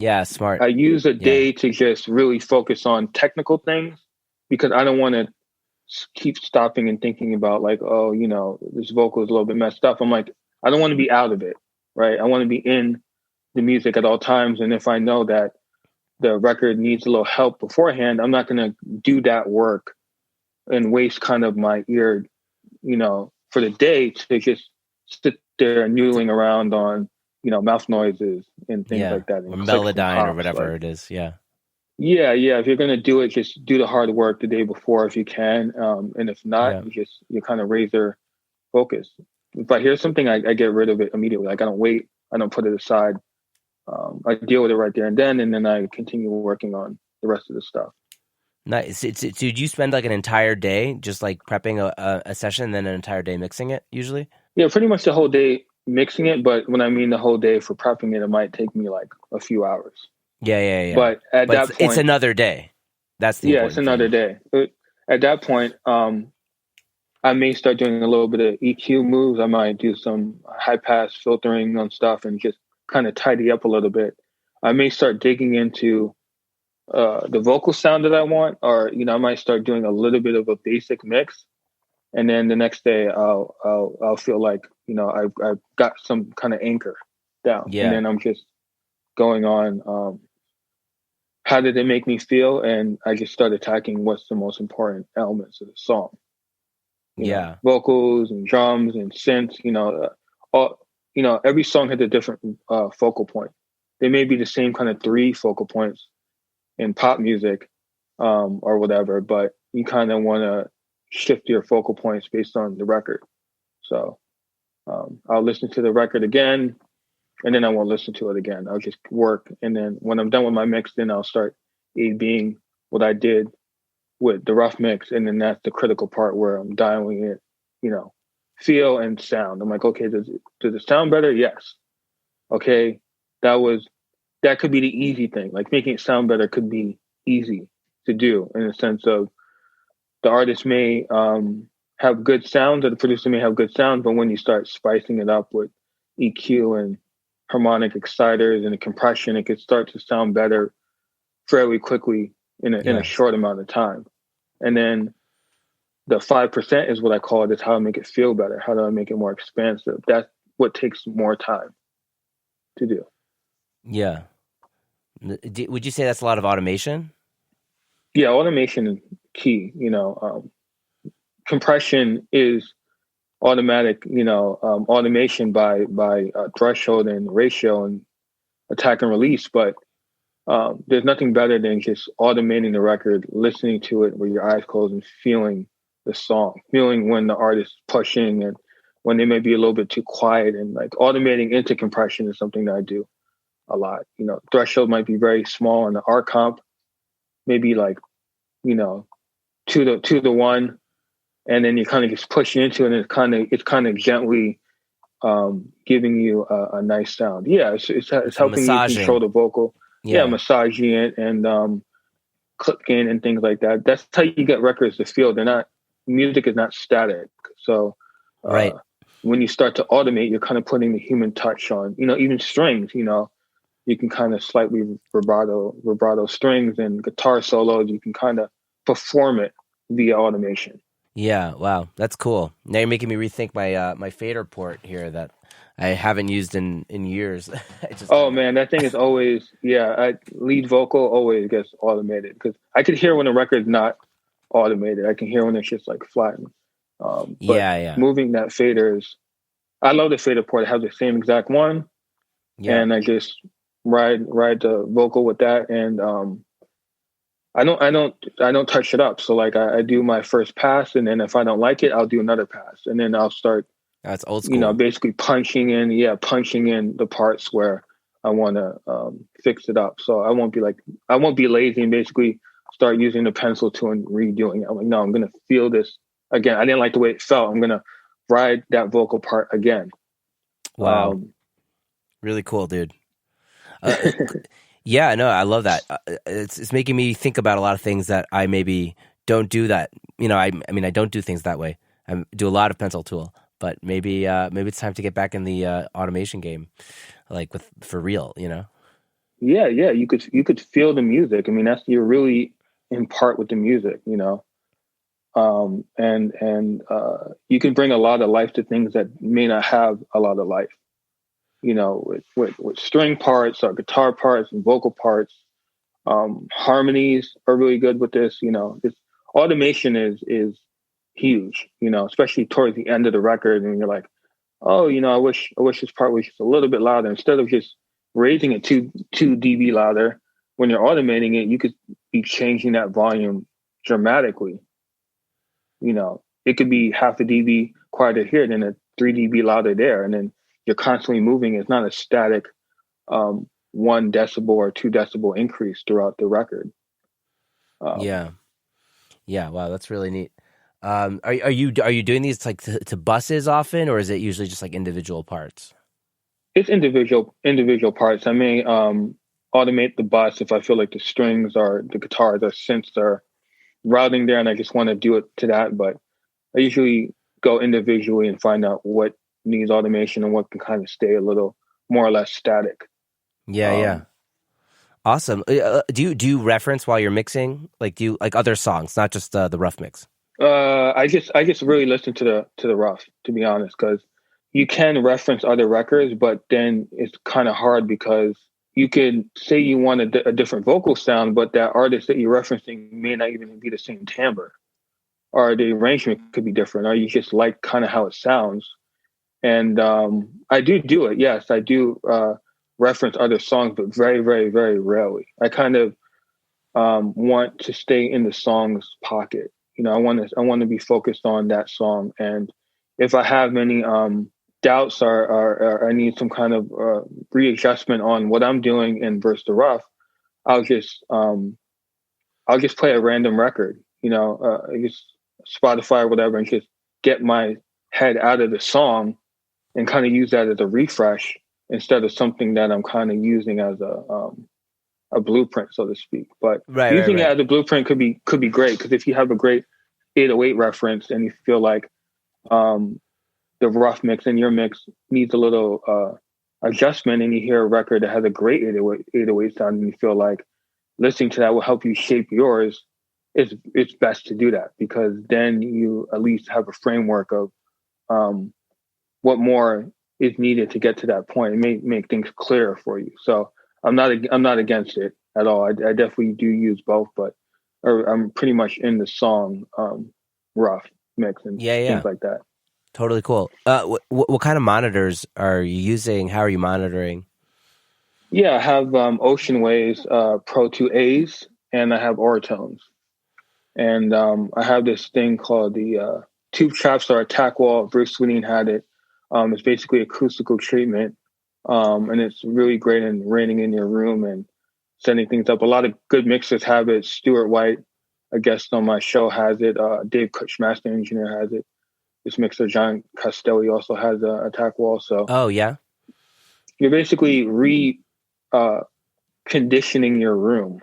Yeah, smart. I use a Yeah. day to just really focus on technical things because I don't want to keep stopping and thinking about like, oh, this vocal is a little bit messed up. I'm like, I don't want to be out of it, right? I want to be in the music at all times. And if I know that the record needs a little help beforehand, I'm not going to do that work and waste kind of my ear, for the day to just sit there noodling around on, mouth noises and things Yeah. like that Or and clicks and Melodyne or pops. whatever Like, it is. Yeah. yeah, yeah. If you're gonna do it, just do the hard work the day before if you can. And if not, Yeah. you kind of razor focus. If I hear something, I get rid of it immediately. Like I don't wait. I don't put it aside. I deal with it right there and then I continue working on the rest of the stuff. Nice. Did you spend like an entire day just like prepping a session and then an entire day mixing it usually? Yeah, pretty much the whole day mixing it. But when I mean the whole day for prepping it, it might take me like a few hours. Yeah, yeah, yeah. But at But that it's point, another day. That's the yeah, it's important another thing. day. But at that point, I may start doing a little bit of EQ moves. I might do some high pass filtering on stuff and just kind of tidy up a little bit. I may start digging into the vocal sound that I want, or I might start doing a little bit of a basic mix, and then the next day I'll feel like I've got some kind of anchor down, and Yeah. then I'm just going on. How did it make me feel? And I just start attacking what's the most important elements of the song. Yeah. Vocals and drums and synths. All every song has a different focal point. They may be the same kind of three focal points in pop music, or whatever, but you kind of want to shift your focal points based on the record. So I'll listen to the record again, and then I won't listen to it again. I'll just work, and then when I'm done with my mix, then I'll start being what I did with the rough mix, and then that's the critical part where I'm dialing it, feel and sound. I'm like, okay, does it sound better? Yes. Okay, that could be the easy thing. Like making it sound better could be easy to do in the sense of the artist may have good sounds, or the producer may have good sounds, but when you start spicing it up with EQ and harmonic exciters and the compression, it could start to sound better fairly quickly in a Yeah. short amount of time. And then the 5% is what I call it, is how I make it feel better. How do I make it more expansive? That's what takes more time to do. Yeah. Would you say that's a lot of automation? Yeah, automation is key. Compression is automatic. Automation by threshold and ratio and attack and release. But there's nothing better than just automating the record, listening to it with your eyes closed and feeling the song, feeling when the artist is pushing and when they may be a little bit too quiet. And like automating into compression is something that I do a lot. Threshold might be very small in the R comp, maybe like, 2 to 1. And then you kind of just pushing into it, and it's kind of gently giving you a nice sound. Yeah, it's So helping you control massaging. the vocal. Yeah, Yeah. massaging it and clip gain and things like that. That's how you get records to feel. They're not Music is not static. So uh, Right. when you start to automate, you're kind of putting the human touch on. Even strings. You can kind of slightly vibrato strings and guitar solos. You can kind of perform it via automation. Yeah, wow, that's cool. Now you're making me rethink my fader port here that I haven't used in years. I just Oh have it. man, that thing is always, yeah. Lead vocal always gets automated because I could hear when a record's not automated. I can hear when it's just like flattened. But Yeah, yeah, moving that fader is, I love the fader port. I have the same exact one, yeah. and I just ride the vocal with that, and I don't touch it up. So like I do my first pass, and then if I don't like it, I'll do another pass, and then I'll start That's old school. basically punching in the parts where I want to fix it up. So I won't be lazy and basically start using the pencil tool and redoing it. I'm like, no, I'm going to feel this again. I didn't like the way it felt. I'm going to ride that vocal part again. Wow, really cool, dude. Uh, yeah, no, I love that. It's making me think about a lot of things that I maybe don't do that. I mean, I don't do things that way. I do a lot of pencil tool, but maybe it's time to get back in the automation game, like for real. Yeah, yeah, you could feel the music. I mean, that's you're really in part with the music, and you can bring a lot of life to things that may not have a lot of life. With string parts or guitar parts and vocal parts. Harmonies are really good with this. This automation is huge. Especially towards the end of the record, and you're like, oh, I wish this part was just a little bit louder. Instead of just raising it two dB louder, when you're automating it, you could be changing that volume dramatically. It could be half a dB quieter here than a 3 dB louder there, and then you're constantly moving. It's not a static 1 decibel or 2 decibel increase throughout the record. Yeah. Yeah. Wow, that's really neat. Are you doing these like to buses often, or is it usually just like individual parts? It's individual parts. I may automate the bus if I feel like the strings or the guitars or synths are routing there, and I just want to do it to that. But I usually go individually and find out what needs automation and what can kind of stay a little more or less static. Yeah, yeah. Um, Awesome. Do you reference while you're mixing? Like do you like other songs, not just the rough mix? I just really listen to the rough, to be honest, because you can reference other records, but then it's kind of hard because you could say you want a different vocal sound, but that artist that you're referencing may not even be the same timbre, or the arrangement could be different, or you just like kind of how it sounds. And I do it. Yes, I do reference other songs, but very, very, very rarely. I kind of want to stay in the song's pocket. I want to be focused on that song. And if I have any doubts or I need some kind of readjustment on what I'm doing in verse the rough, I'll just um, I'll just play a random record. Just Spotify or whatever, and just get my head out of the song and kind of use that as a refresh instead of something that I'm kind of using as a blueprint, so to speak. But Right, right, using it right. as a blueprint could be great because if you have a great 808 reference and you feel like um, the rough mix in your mix needs a little adjustment, and you hear a record that has a great 808 sound, and you feel like listening to that will help you shape yours, it's best to do that because then you at least have a framework of um, what more is needed to get to that point. It may make things clearer for you. So I'm not against it at all. I definitely do use both, but or I'm pretty much in the song rough mix and Yeah, things yeah. like that. Totally cool. What kind of monitors are you using? How are you monitoring? Yeah, I have Ocean Waves Pro 2As and I have Oratones. And I have this thing called the Tube Traps or Attack Wall. Bruce Swedien had it. It's basically acoustical treatment, and it's really great in raining in your room and setting things up. A lot of good mixers have it. Stuart White, a guest on my show, has it. Dave Kutch, master engineer, has it. This mixer, John Castelli, also has a Attack Wall. So Oh, yeah. you're basically uh, conditioning your room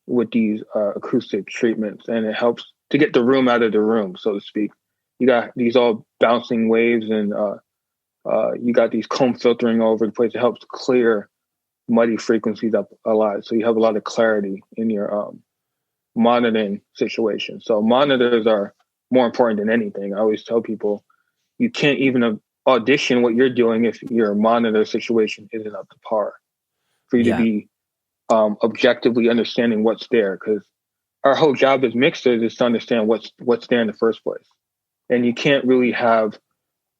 with these acoustic treatments, and it helps to get the room out of the room, so to speak. You got these all bouncing waves, and you got these comb filtering over the place. It helps clear muddy frequencies up a lot, so you have a lot of clarity in your monitoring situation. So monitors are more important than anything. I always tell people you can't even audition what you're doing if your monitor situation isn't up to par for you to Yeah. be objectively understanding what's there, because our whole job as mixers is to understand what's there in the first place. And you can't really have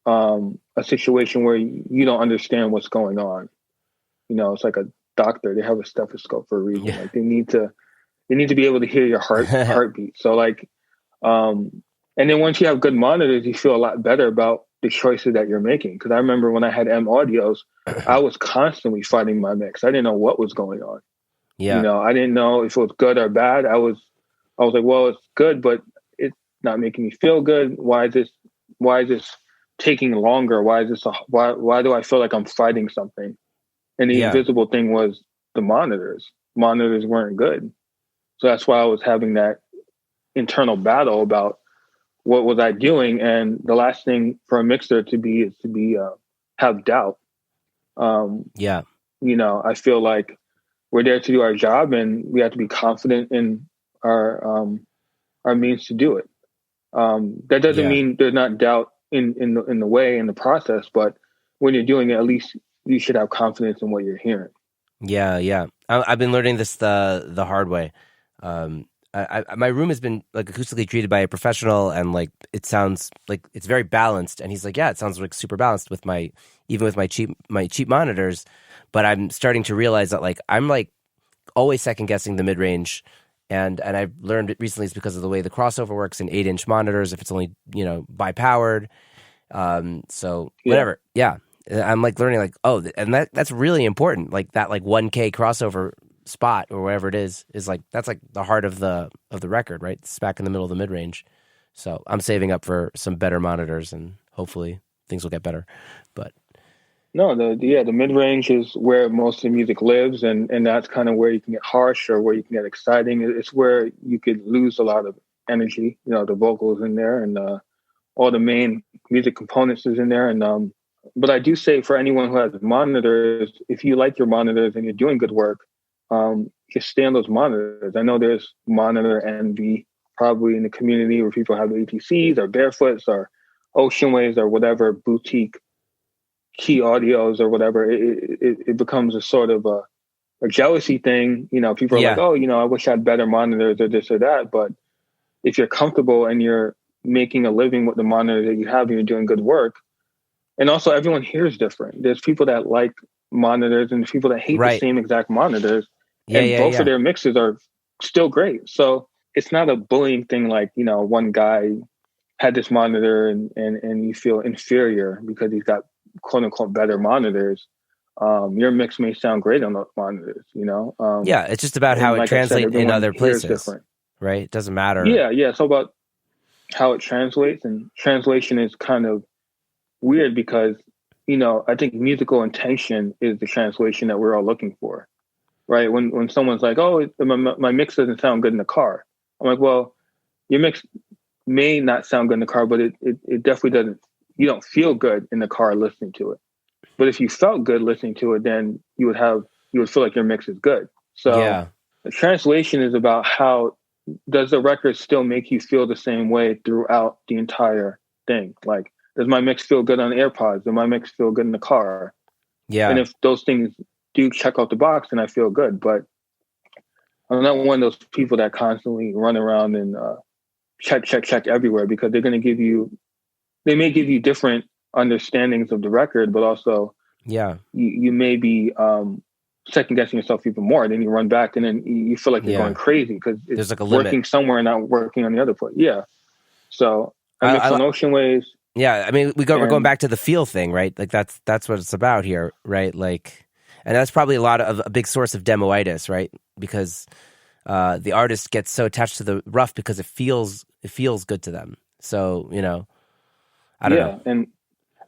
a situation where you don't understand what's going on. It's like a doctor; they have a stethoscope for a reason. Yeah. Like they need to be able to hear your heartbeat. So like, and then once you have good monitors, you feel a lot better about the choices that you're making. Because I remember when I had M audios, I was constantly fighting my mix. I didn't know what was going on. Yeah. I didn't know if it was good or bad. I was like, well, it's good, but it's not making me feel good. Why is this taking longer? Why do I feel like I'm fighting something? And the Yeah. invisible thing was the monitors. Monitors weren't good. So that's why I was having that internal battle about what was I doing. And the last thing for a mixer to be is to be have doubt. Um, Yeah. I feel like we're there to do our job, and we have to be confident in our means to do it. That doesn't mean there's not doubt in the way, in the process, but when you're doing it, at least you should have confidence in what you're hearing. Yeah. I've been learning this the hard way. My room has been like acoustically treated by a professional, and like it sounds like it's very balanced. And he's like, yeah, it sounds like super balanced with my cheap monitors. But I'm starting to realize that like I'm like always second guessing the mid range, and I've learned it recently it's because of the way the crossover works in 8-inch monitors. If it's only bi-powered, so whatever. Yeah, I'm like learning like and that's really important. Like that like 1K crossover spot or whatever it is like that's like the heart of the record, right? It's back in the middle of the mid range. So I'm saving up for some better monitors, and hopefully things will get better. But no, the mid range is where most of the music lives, and that's kind of where you can get harsh or where you can get exciting. It's where you could lose a lot of energy. The vocals in there, and all the main music components is in there. And but I do say for anyone who has monitors, if you like your monitors and you're doing good work, just stay on those monitors. I know there's monitor envy probably in the community where people have ATCs or Barefoots or Ocean Waves or whatever boutique key audios or whatever. It becomes a sort of a jealousy thing. People are like, oh, I wish I had better monitors or this or that. But if you're comfortable and you're making a living with the monitor that you have and you're doing good work, and also everyone hears different. There's people that like monitors and people that hate the same exact monitors. Both of their mixes are still great. So it's not a bullying thing like, one guy had this monitor and you feel inferior because he's got quote unquote better monitors. Your mix may sound great on those monitors, it's just about how it translates in other places, right? It doesn't matter. Yeah. It's all about how it translates, and translation is kind of weird because, I think musical intention is the translation that we're all looking for, right? When someone's like, oh, my mix doesn't sound good in the car. I'm like, well, your mix may not sound good in the car, but it definitely doesn't. You don't feel good in the car listening to it. But if you felt good listening to it, then you would feel like your mix is good. So the translation is about how does the record still make you feel the same way throughout the entire thing? Like, does my mix feel good on AirPods? Does my mix feel good in the car? Yeah. And if those things do check out the box, then I feel good. But I'm not one of those people that constantly run around and check everywhere, because they may give you different understandings of the record, but also you may be second guessing yourself even more. Then you run back and then you feel like you're going crazy because it's like working somewhere and not working on the other place. Yeah. So I mix on Ocean Waves. Yeah, I mean, we're going back to the feel thing, right? Like that's what it's about here, right? Like, and that's probably a big source of demoitis, right? Because the artist gets so attached to the rough because it feels good to them. So I don't know. And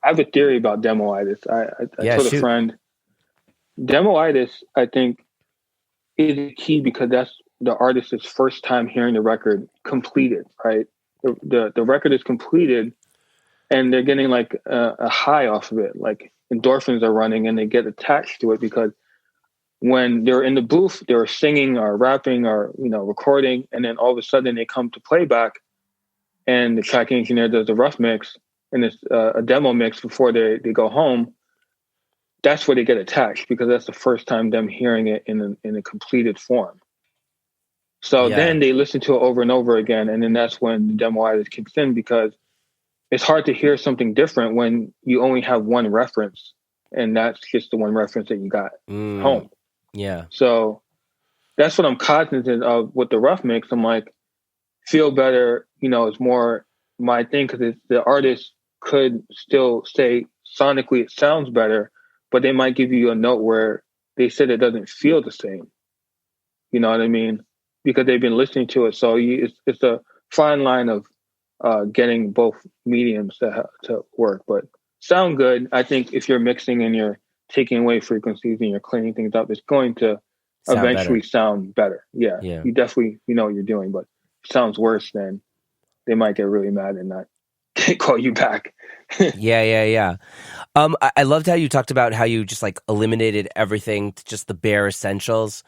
I have a theory about demoitis. I told a friend, demoitis, I think, is key because that's the artist's first time hearing the record completed, right? The record is completed, and they're getting like a high off of it. Like endorphins are running and they get attached to it, because when they're in the booth, they're singing or rapping or, recording. And then all of a sudden they come to playback and the track engineer does a rough mix and it's a demo mix before they go home. That's where they get attached, because that's the first time them hearing it in a completed form. So then they listen to it over and over again. And then that's when the demoitis kicks in, because it's hard to hear something different when you only have one reference, and that's just the one reference that you got home. Yeah. So that's what I'm cognizant of with the rough mix. I'm like, feel better, is more my thing, because the artist could still say sonically it sounds better, but they might give you a note where they said it doesn't feel the same. You know what I mean? Because they've been listening to it. So it's a fine line of getting both mediums to work, but sound good. I think if you're mixing and you're taking away frequencies and you're cleaning things up, it's going to eventually sound better. Yeah. You definitely, what you're doing, but if it sounds worse, then they might get really mad and not call you back. Yeah. I loved how you talked about how you just like eliminated everything to just the bare essentials.